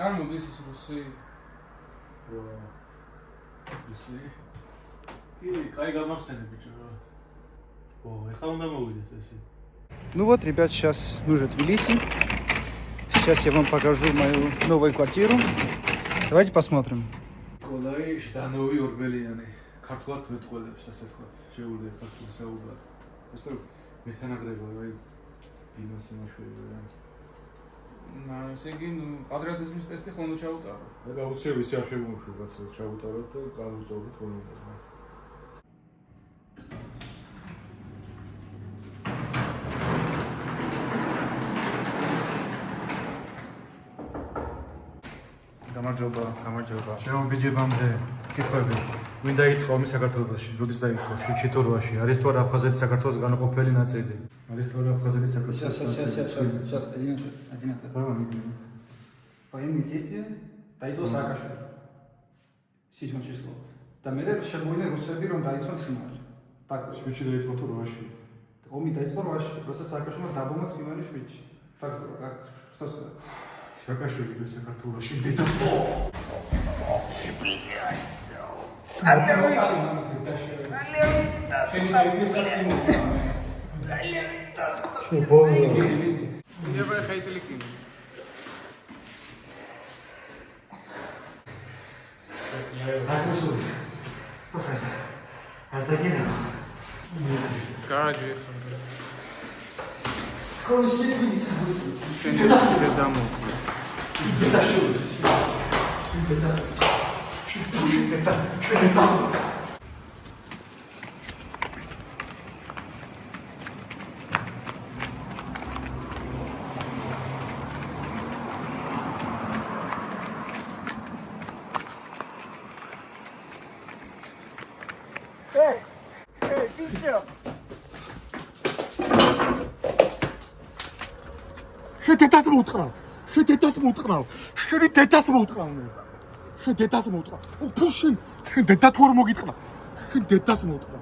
არ მოდის ის რუსი. რუსი. კი, კაი გამახსენე ბიჭო. Ეხლა უნდა მოვიდეს ესე. Ну вот, ребят, сейчас мы уже в Тбилиси. Сейчас я вам покажу мою новую квартиру. Давайте посмотрим. Колай Жданови ორბელიანი. ქართულად მეტყველებს, ასე ვთქვათ. შეუძლია ქართულად საუბარი. просто მეთანაგრება, აი ბინას იმაშვია. ესე იგი, პატრიოტიზმის ტესტი ხომ უნდა ჩაუტარო. და აუცილებლად ისე არ შემოუშვი, კაცო, ჩაუტაროთ და გავუწოვროთ ხოლმე. გამარჯობა. შემოგიჯებამდე კითხვები. ვინ დაიწყო ომი საქართველოში? როდის დაიწყო? შეთორვაში. არის თუ არა აფხაზეთი საქართველოს განუყოფელი ნაწილი? არის თუ არა აფხაზეთი საქართველოს ნაწილი? Сейчас, один ответ. Военные действия დაიწყო სააკაშვილი. 7 число. და მე შემოინა რუსები რომ დაიწყო ცხინვარი. Так, შვიდში დაიწყო თუ 8-ში? ომი დაიწყო 8-ში, როცა სააკაშვილმა დაბომა ცხინვარი 7-ში. Так, что сказать? Saakashvili საქართველოში დედასო. შედედას მოუტყრავ. შენი დედას მოუტყრავ. შენ დედას მოუტყრავ. უფუშინ, შენ დედა თუ არ მოგიტყვა. შენ დედას მოუტყრავ.